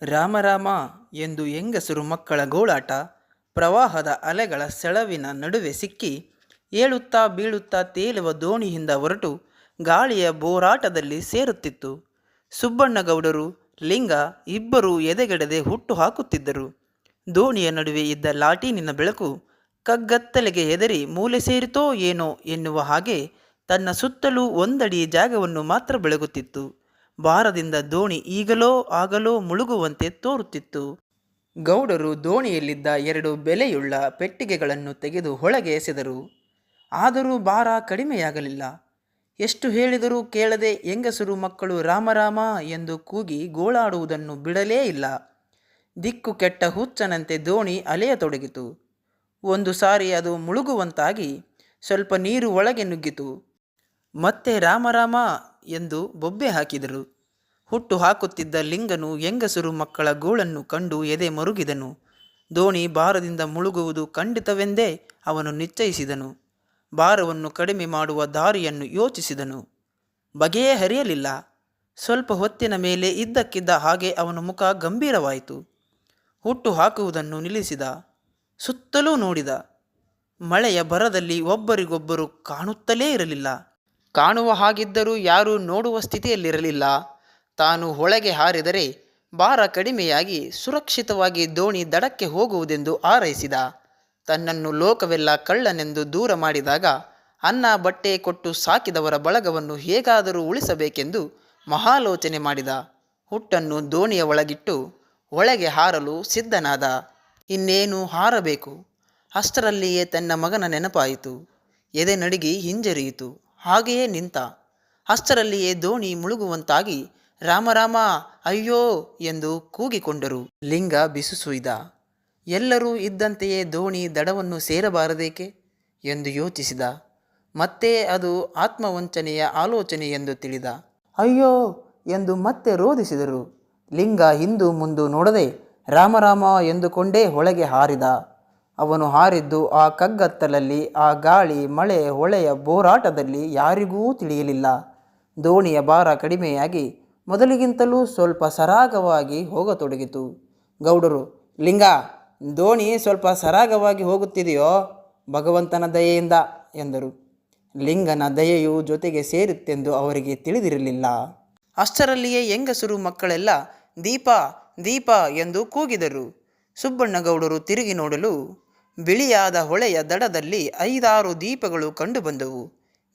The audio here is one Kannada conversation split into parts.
ರಾಮ ರಾಮ ಎಂದು ಹೆಂಗಸರು ಮಕ್ಕಳ ಗೋಳಾಟ ಪ್ರವಾಹದ ಅಲೆಗಳ ಸೆಳವಿನ ನಡುವೆ ಸಿಕ್ಕಿ ಏಳುತ್ತಾ ಬೀಳುತ್ತಾ ತೇಲುವ ದೋಣಿಯಿಂದ ಹೊರಟು ಗಾಳಿಯ ಬೋರಾಟದಲ್ಲಿ ಸೇರುತ್ತಿತ್ತು. ಸುಬ್ಬಣ್ಣಗೌಡರು ಲಿಂಗ ಇಬ್ಬರೂ ಎದೆಗೆಡದೆ ಹುಟ್ಟು ಹಾಕುತ್ತಿದ್ದರು. ದೋಣಿಯ ನಡುವೆ ಇದ್ದ ಲಾಟೀನಿನ ಬೆಳಕು ಕಗ್ಗತ್ತಲೆಗೆ ಹೆದರಿ ಮೂಲೆ ಸೇರಿತೋ ಏನೋ ಎನ್ನುವ ಹಾಗೆ ತನ್ನ ಸುತ್ತಲೂ ಒಂದಡಿ ಜಾಗವನ್ನು ಮಾತ್ರ ಬೆಳಗುತ್ತಿತ್ತು. ಭಾರದಿಂದ ದೋಣಿ ಈಗಲೋ ಆಗಲೋ ಮುಳುಗುವಂತೆ ತೋರುತ್ತಿತ್ತು. ಗೌಡರು ದೋಣಿಯಲ್ಲಿದ್ದ 2 ಬೆಲೆಯುಳ್ಳ ಪೆಟ್ಟಿಗೆಗಳನ್ನು ತೆಗೆದು ಹೊಳೆಗೆ ಎಸೆದರು. ಆದರೂ ಭಾರ ಕಡಿಮೆಯಾಗಲಿಲ್ಲ. ಎಷ್ಟು ಹೇಳಿದರೂ ಕೇಳದೆ ಹೆಂಗಸರು ಮಕ್ಕಳು ರಾಮರಾಮ ಎಂದು ಕೂಗಿ ಗೋಳಾಡುವುದನ್ನು ಬಿಡಲೇ ಇಲ್ಲ. ದಿಕ್ಕು ಕೆಟ್ಟ ಹುಚ್ಚನಂತೆ ದೋಣಿ ಅಲೆಯತೊಡಗಿತು. ಒಂದು ಸಾರಿ ಅದು ಮುಳುಗುವಂತಾಗಿ ಸ್ವಲ್ಪ ನೀರು ಒಳಗೆ ನುಗ್ಗಿತು. ಮತ್ತೆ ರಾಮರಾಮ ಎಂದು ಬೊಬ್ಬೆ ಹಾಕಿದರು. ಹುಟ್ಟು ಹಾಕುತ್ತಿದ್ದ ಲಿಂಗನು ಹೆಂಗಸರು ಮಕ್ಕಳ ಗೋಳನ್ನು ಕಂಡು ಎದೆ ಮರುಗಿದನು. ದೋಣಿ ಭಾರದಿಂದ ಮುಳುಗುವುದು ಖಂಡಿತವೆಂದೇ ಅವನು ನಿಶ್ಚಯಿಸಿದನು. ಭಾರವನ್ನು ಕಡಿಮೆ ಮಾಡುವ ದಾರಿಯನ್ನು ಯೋಚಿಸಿದನು. ಬಗೆಯೇ ಹರಿಯಲಿಲ್ಲ. ಸ್ವಲ್ಪ ಹೊತ್ತಿನ ಮೇಲೆ ಇದ್ದಕ್ಕಿದ್ದ ಹಾಗೆ ಅವನ ಮುಖ ಗಂಭೀರವಾಯಿತು. ಹುಟ್ಟು ಹಾಕುವುದನ್ನು ನಿಲ್ಲಿಸಿದ. ಸುತ್ತಲೂ ನೋಡಿದ. ಮಳೆಯ ಭರದಲ್ಲಿ ಒಬ್ಬರಿಗೊಬ್ಬರು ಕಾಣುತ್ತಲೇ ಇರಲಿಲ್ಲ. ಕಾಣುವ ಹಾಗಿದ್ದರೂ ಯಾರೂ ನೋಡುವ ಸ್ಥಿತಿಯಲ್ಲಿರಲಿಲ್ಲ. ತಾನು ಹೊಳೆಗೆ ಹಾರಿದರೆ ಭಾರ ಕಡಿಮೆಯಾಗಿ ಸುರಕ್ಷಿತವಾಗಿ ದೋಣಿ ದಡಕ್ಕೆ ಹೋಗುವುದೆಂದು ಹಾರೈಸಿದ. ತನ್ನನ್ನು ಲೋಕವೆಲ್ಲ ಕಳ್ಳನೆಂದು ದೂರ ಮಾಡಿದಾಗ ಅನ್ನ ಬಟ್ಟೆ ಕೊಟ್ಟು ಸಾಕಿದವರ ಬಳಗವನ್ನು ಹೇಗಾದರೂ ಉಳಿಸಬೇಕೆಂದು ಮಹಾಲೋಚನೆ ಮಾಡಿದ. ಹುಟ್ಟನ್ನು ದೋಣಿಯ ಒಳಗಿಟ್ಟು ಒಳಗೆ ಹಾರಲು ಸಿದ್ಧನಾದ. ಇನ್ನೇನು ಹಾರಬೇಕು. ಅಷ್ಟರಲ್ಲಿಯೇ ತನ್ನ ಮಗನ ನೆನಪಾಯಿತು. ಎದೆ ನಡುಗಿ ಹಿಂಜರಿಯಿತು. ಹಾಗೆಯೇ ನಿಂತ. ಅಷ್ಟರಲ್ಲಿಯೇ ದೋಣಿ ಮುಳುಗುವಂತಾಗಿ ರಾಮರಾಮ ಅಯ್ಯೋ ಎಂದು ಕೂಗಿಕೊಂಡರು. ಲಿಂಗ ಬಿಸುಸುಯ್ದ. ಎಲ್ಲರೂ ಇದ್ದಂತೆಯೇ ದೋಣಿ ದಡವನ್ನು ಸೇರಬಾರದೇಕೆ ಎಂದು ಯೋಚಿಸಿದ. ಮತ್ತೆ ಅದು ಆತ್ಮವಂಚನೆಯ ಆಲೋಚನೆ ಎಂದು ತಿಳಿದ. ಅಯ್ಯೋ ಎಂದು ಮತ್ತೆ ರೋಧಿಸಿದರು. ಲಿಂಗ ಹಿಂದು ಮುಂದು ನೋಡದೆ ರಾಮರಾಮ ಎಂದುಕೊಂಡೇ ಹೊಳೆಗೆ ಹಾರಿದ. ಅವನು ಹಾರಿದ್ದು ಆ ಕಗ್ಗತ್ತಲಲ್ಲಿ, ಆ ಗಾಳಿ ಮಳೆ ಹೊಳೆಯ ಬೋರಾಟದಲ್ಲಿ ಯಾರಿಗೂ ತಿಳಿಯಲಿಲ್ಲ. ದೋಣಿಯ ಭಾರ ಕಡಿಮೆಯಾಗಿ ಮೊದಲಿಗಿಂತಲೂ ಸ್ವಲ್ಪ ಸರಾಗವಾಗಿ ಹೋಗತೊಡಗಿತು. ಗೌಡರು, ಲಿಂಗ, ದೋಣಿ ಸ್ವಲ್ಪ ಸರಾಗವಾಗಿ ಹೋಗುತ್ತಿದೆಯೋ ಭಗವಂತನ ದಯೆಯಿಂದ ಎಂದರು. ಲಿಂಗನ ದಯೆಯು ಜೊತೆಗೆ ಸೇರುತ್ತೆಂದು ಅವರಿಗೆ ತಿಳಿದಿರಲಿಲ್ಲ. ಅಷ್ಟರಲ್ಲಿಯೇ ಹೆಂಗಸರು ಮಕ್ಕಳೆಲ್ಲ ದೀಪ ದೀಪ ಎಂದು ಕೂಗಿದರು. ಸುಬ್ಬಣ್ಣಗೌಡರು ತಿರುಗಿ ನೋಡಲು ಬಿಳಿಯಾದ ಹೊಳೆಯ ದಡದಲ್ಲಿ 5-6 ದೀಪಗಳು ಕಂಡುಬಂದವು.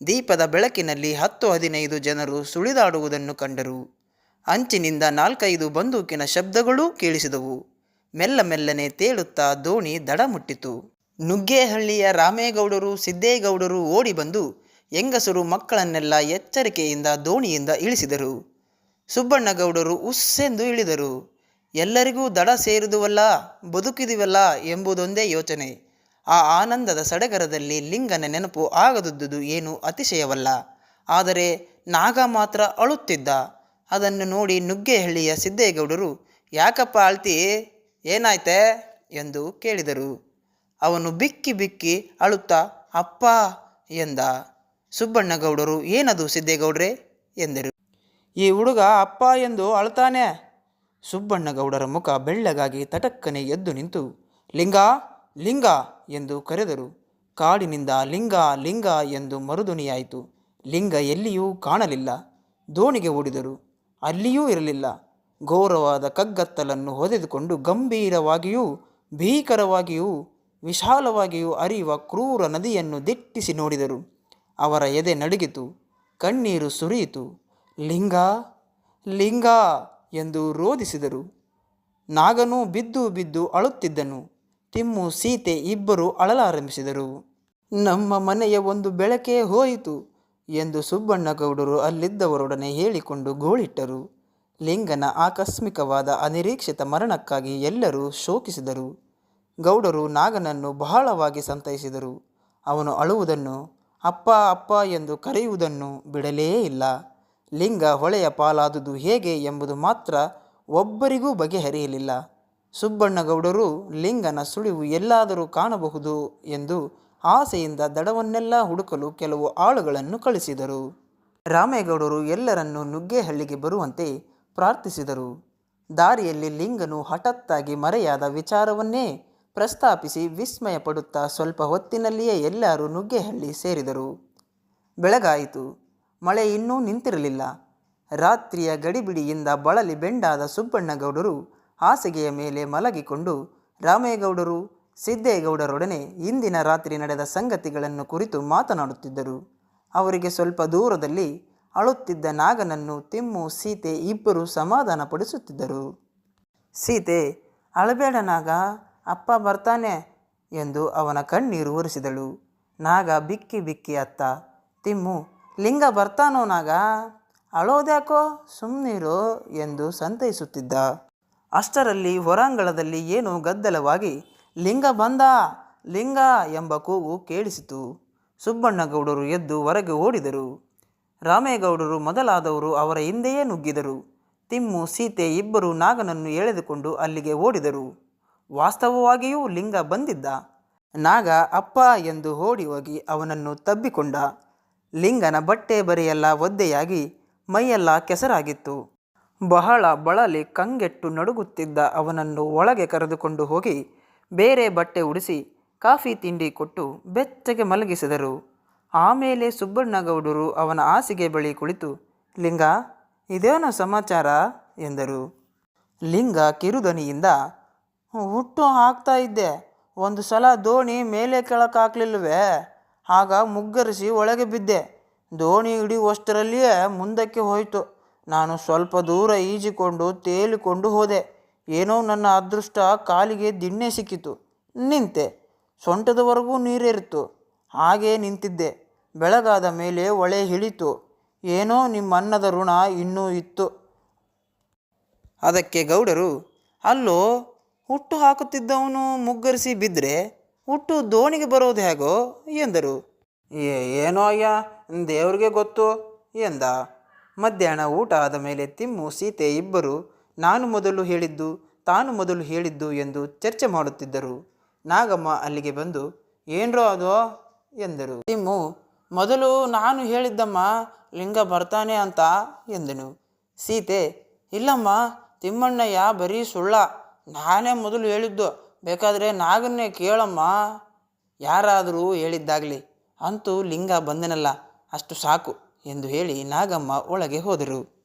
ದೀಪದ ಬೆಳಕಿನಲ್ಲಿ 10-15 ಜನರು ಸುಳಿದಾಡುವುದನ್ನು ಕಂಡರು. ಅಂಚಿನಿಂದ 4-5 ಬಂದೂಕಿನ ಶಬ್ದಗಳೂ ಕೇಳಿಸಿದವು. ಮೆಲ್ಲ ಮೆಲ್ಲನೆ ತೇಲುತ್ತಾ ದೋಣಿ ದಡ ಮುಟ್ಟಿತು. ನುಗ್ಗೇಹಳ್ಳಿಯ ರಾಮೇಗೌಡರು ಸಿದ್ದೇಗೌಡರು ಓಡಿ ಬಂದು ಹೆಂಗಸರು ಮಕ್ಕಳನ್ನೆಲ್ಲ ಎಚ್ಚರಿಕೆಯಿಂದ ದೋಣಿಯಿಂದ ಇಳಿಸಿದರು. ಸುಬ್ಬಣ್ಣಗೌಡರು ಉಸ್ಸೆಂದು ಇಳಿದರು. ಎಲ್ಲರಿಗೂ ದಡ ಸೇರಿದುವಲ್ಲ, ಬದುಕಿದುವಲ್ಲ ಎಂಬುದೊಂದೇ ಯೋಚನೆ. ಆ ಆನಂದದ ಸಡಗರದಲ್ಲಿ ಲಿಂಗನ ನೆನಪು ಆಗದುದ್ದುದು ಏನು ಅತಿಶಯವಲ್ಲ. ಆದರೆ ನಾಗ ಮಾತ್ರ ಅಳುತ್ತಿದ್ದ. ಅದನ್ನು ನೋಡಿ ನುಗ್ಗೇಹಳ್ಳಿಯ ಸಿದ್ದೇಗೌಡರು ಯಾಕಪ್ಪ ಅಳ್ತಿ, ಏನಾಯ್ತೆ ಎಂದು ಕೇಳಿದರು. ಅವನು ಬಿಕ್ಕಿ ಬಿಕ್ಕಿ ಅಳುತ್ತಾ ಅಪ್ಪ ಎಂದ. ಸುಬ್ಬಣ್ಣಗೌಡರು ಏನದು ಸಿದ್ದೇಗೌಡ್ರೆ ಎಂದರು. ಈ ಹುಡುಗ ಅಪ್ಪ ಎಂದು ಅಳ್ತಾನೆ. ಸುಬ್ಬಣ್ಣಗೌಡರ ಮುಖ ಬೆಳ್ಳಗಾಗಿ ತಟಕ್ಕನೆ ಎದ್ದು ನಿಂತು ಲಿಂಗ ಲಿಂಗ ಎಂದು ಕರೆದರು. ಕಾಡಿನಿಂದ ಲಿಂಗ ಲಿಂಗ ಎಂದು ಮರುಧ್ವನಿಯಾಯಿತು. ಲಿಂಗ ಎಲ್ಲಿಯೂ ಕಾಣಲಿಲ್ಲ. ದೋಣಿಗೆ ಓಡಿದರು. ಅಲ್ಲಿಯೂ ಇರಲಿಲ್ಲ. ಘೋರವಾದ ಕಗ್ಗತ್ತಲನ್ನು ಹೊದೆದುಕೊಂಡು ಗಂಭೀರವಾಗಿಯೂ ಭೀಕರವಾಗಿಯೂ ವಿಶಾಲವಾಗಿಯೂ ಹರಿಯುವ ಕ್ರೂರ ನದಿಯನ್ನು ದಿಟ್ಟಿಸಿ ನೋಡಿದರು. ಅವರ ಎದೆ ನಡುಗಿತು. ಕಣ್ಣೀರು ಸುರಿಯಿತು. ಲಿಂಗ ಲಿಂಗ ಎಂದು ರೋಧಿಸಿದರು. ನಾಗನೂ ಬಿದ್ದು ಬಿದ್ದು ಅಳುತ್ತಿದ್ದನು. ತಿಮ್ಮು ಸೀತೆ ಇಬ್ಬರು ಅಳಲಾರಂಭಿಸಿದರು. ನಮ್ಮ ಮನೆಯ ಒಂದು ಬೆಳಕೇ ಹೋಯಿತು ಎಂದು ಸುಬ್ಬಣ್ಣಗೌಡರು ಅಲ್ಲಿದ್ದವರೊಡನೆ ಹೇಳಿಕೊಂಡು ಗೋಳಿಟ್ಟರು. ಲಿಂಗನ ಆಕಸ್ಮಿಕವಾದ ಅನಿರೀಕ್ಷಿತ ಮರಣಕ್ಕಾಗಿ ಎಲ್ಲರೂ ಶೋಕಿಸಿದರು. ಗೌಡರು ನಾಗನನ್ನು ಬಹಳವಾಗಿ ಸಂತೈಸಿದರು. ಅವನು ಅಳುವುದನ್ನು, ಅಪ್ಪ ಅಪ್ಪ ಎಂದು ಕರೆಯುವುದನ್ನು ಬಿಡಲೇ ಇಲ್ಲ. ಲಿಂಗ ಹೊಳೆಯ ಪಾಲಾದುದು ಹೇಗೆ ಎಂಬುದು ಮಾತ್ರ ಒಬ್ಬರಿಗೂ ಬಗೆಹರಿಯಲಿಲ್ಲ. ಸುಬ್ಬಣ್ಣಗೌಡರು ಲಿಂಗನ ಸುಳಿವು ಎಲ್ಲಾದರೂ ಕಾಣಬಹುದು ಎಂದು ಆಸೆಯಿಂದ ದಡವನ್ನೆಲ್ಲ ಹುಡುಕಲು ಕೆಲವು ಆಳುಗಳನ್ನು ಕಳಿಸಿದರು. ರಾಮೇಗೌಡರು ಎಲ್ಲರನ್ನೂ ನುಗ್ಗೇಹಳ್ಳಿಗೆ ಬರುವಂತೆ ಪ್ರಾರ್ಥಿಸಿದರು. ದಾರಿಯಲ್ಲಿ ಲಿಂಗನು ಹಠಾತ್ತಾಗಿ ಮರೆಯಾದ ವಿಚಾರವನ್ನೇ ಪ್ರಸ್ತಾಪಿಸಿ ವಿಸ್ಮಯ ಪಡುತ್ತಾ ಸ್ವಲ್ಪ ಹೊತ್ತಿನಲ್ಲಿಯೇ ಎಲ್ಲರೂ ನುಗ್ಗೇಹಳ್ಳಿ ಸೇರಿದರು. ಬೆಳಗಾಯಿತು. ಮಳೆ ಇನ್ನೂ ನಿಂತಿರಲಿಲ್ಲ. ರಾತ್ರಿಯ ಗಡಿಬಿಡಿಯಿಂದ ಬಳಲಿ ಬೆಂಡಾದ ಸುಬ್ಬಣ್ಣಗೌಡರು ಹಾಸಿಗೆಯ ಮೇಲೆ ಮಲಗಿಕೊಂಡು ರಾಮೇಗೌಡರು, ಸಿದ್ದೇಗೌಡರೊಡನೆ ಇಂದಿನ ರಾತ್ರಿ ನಡೆದ ಸಂಗತಿಗಳನ್ನು ಕುರಿತು ಮಾತನಾಡುತ್ತಿದ್ದರು. ಅವರಿಗೆ ಸ್ವಲ್ಪ ದೂರದಲ್ಲಿ ಅಳುತ್ತಿದ್ದ ನಾಗನನ್ನು ತಿಮ್ಮು, ಸೀತೆ ಇಬ್ಬರು ಸಮಾಧಾನಪಡಿಸುತ್ತಿದ್ದರು. ಸೀತೆ, ಅಳಬೇಡ ನಾಗ, ಅಪ್ಪ ಬರ್ತಾನೆ ಎಂದು ಅವನ ಕಣ್ಣೀರು ಒರೆಸಿದಳು. ನಾಗ ಬಿಕ್ಕಿ ಬಿಕ್ಕಿ ಅತ್ತ. ತಿಮ್ಮು, ಲಿಂಗ ಬರ್ತಾನೋ ನಾಗ, ಅಳೋದ್ಯಾಕೋ, ಸುಮ್ಮನಿರು ಎಂದು ಸಂತೈಸುತ್ತಿದ್ದ. ಅಷ್ಟರಲ್ಲಿ ಹೊರಾಂಗಣದಲ್ಲಿ ಏನೋ ಗದ್ದಲವಾಗಿ ಲಿಂಗ ಬಂದ, ಲಿಂಗ ಎಂಬ ಕೂಗು ಕೇಳಿಸಿತು. ಸುಬ್ಬಣ್ಣಗೌಡರು ಎದ್ದು ಹೊರಗೆ ಓಡಿದರು. ರಾಮೇಗೌಡರು ಮೊದಲಾದವರು ಅವರ ಹಿಂದೆಯೇ ನುಗ್ಗಿದರು. ತಿಮ್ಮು, ಸೀತೆ ಇಬ್ಬರು ನಾಗನನ್ನು ಎಳೆದುಕೊಂಡು ಅಲ್ಲಿಗೆ ಓಡಿದರು. ವಾಸ್ತವವಾಗಿಯೂ ಲಿಂಗ ಬಂದಿದ್ದ. ನಾಗ ಅಪ್ಪ ಎಂದು ಓಡಿ ಹೋಗಿ ಅವನನ್ನು ತಬ್ಬಿಕೊಂಡ. ಲಿಂಗನ ಬಟ್ಟೆ ಬರೆಯೆಲ್ಲ ಒದ್ದೆಯಾಗಿ ಮೈಯೆಲ್ಲ ಕೆಸರಾಗಿತ್ತು. ಬಹಳ ಬಳಲಿ ಕಂಗೆಟ್ಟು ನಡುಗುತ್ತಿದ್ದ ಅವನನ್ನು ಒಳಗೆ ಕರೆದುಕೊಂಡು ಹೋಗಿ ಬೇರೆ ಬಟ್ಟೆ ಉಡಿಸಿ ಕಾಫಿ ತಿಂಡಿ ಕೊಟ್ಟು ಬೆಚ್ಚಗೆ ಮಲಗಿಸಿದರು. ಆಮೇಲೆ ಸುಬ್ಬಣ್ಣಗೌಡರು ಅವನ ಹಾಸಿಗೆ ಬಳಿ ಕುಳಿತು, ಲಿಂಗ, ಇದೇನೋ ಸಮಾಚಾರ ಎಂದರು. ಲಿಂಗ ಕಿರುದನಿಯಿಂದ, ಹುಟ್ಟು ಹಾಕ್ತಾ ಇದ್ದೆ, ಒಂದು ಸಲ ದೋಣಿ ಮೇಲೆ ಕೆಳಕಾಕ್ಲಿಲ್ವೇ, ಆಗ ಮುಗ್ಗರಿಸಿ ಒಳಗೆ ಬಿದ್ದೆ. ದೋಣಿ ಹಿಡಿಯುವಷ್ಟರಲ್ಲಿಯೇ ಮುಂದಕ್ಕೆ ಹೋಯಿತು. ನಾನು ಸ್ವಲ್ಪ ದೂರ ಈಜಿಕೊಂಡು ತೇಲಿಕೊಂಡು ಹೋದೆ. ಏನೋ ನನ್ನ ಅದೃಷ್ಟ, ಕಾಲಿಗೆ ದಿಣ್ಣೆ ಸಿಕ್ಕಿತು. ನಿಂತೆ. ಸೊಂಟದವರೆಗೂ ನೀರೇರಿತು. ಹಾಗೇ ನಿಂತಿದ್ದೆ. ಬೆಳಗಾದ ಮೇಲೆ ಹೊಳೆ ಹಿಡಿತು. ಏನೋ ನಿಮ್ಮ ಅನ್ನದ ಋಣ ಇನ್ನೂ ಇತ್ತು. ಅದಕ್ಕೆ ಗೌಡರು, ಅಲ್ಲೋ, ಹುಟ್ಟು ಹಾಕುತ್ತಿದ್ದವನು ಮುಗ್ಗರಿಸಿ ಬಿದ್ದರೆ ಹುಟ್ಟು ದೋಣಿಗೆ ಬರೋದು ಹೇಗೋ ಎಂದರು. ಏನೋ ಅಯ್ಯ, ದೇವ್ರಿಗೆ ಗೊತ್ತು ಎಂದ. ಮಧ್ಯಾಹ್ನ ಊಟ ಆದ ಮೇಲೆ ತಿಮ್ಮು, ಸೀತೆ ಇಬ್ಬರು ನಾನು ಮೊದಲು ಹೇಳಿದ್ದು, ತಾನು ಮೊದಲು ಹೇಳಿದ್ದು ಎಂದು ಚರ್ಚೆ ಮಾಡುತ್ತಿದ್ದರು. ನಾಗಮ್ಮ ಅಲ್ಲಿಗೆ ಬಂದು, ಏನ್ರೋ ಅದು ಎಂದರು. ತಿಮ್ಮು, ಮೊದಲು ನಾನು ಹೇಳಿದ್ದಮ್ಮ, ಲಿಂಗ ಬರ್ತಾನೆ ಅಂತ ಎಂದನು. ಸೀತೆ, ಇಲ್ಲಮ್ಮ, ತಿಮ್ಮಣ್ಣಯ್ಯ ಬರೀ ಸುಳ್ಳ, ನಾನೇ ಮೊದಲು ಹೇಳಿದ್ದು, ಬೇಕಾದರೆ ನಾಗನ್ನೇ ಕೇಳಮ್ಮ. ಯಾರಾದರೂ ಹೇಳಿದ್ದಾಗಲಿ, ಅಂತೂ ಲಿಂಗ ಬಂದನಲ್ಲ, ಅಷ್ಟು ಸಾಕು ಎಂದು ಹೇಳಿ ನಾಗಮ್ಮ ಒಳಗೆ ಹೋದರು.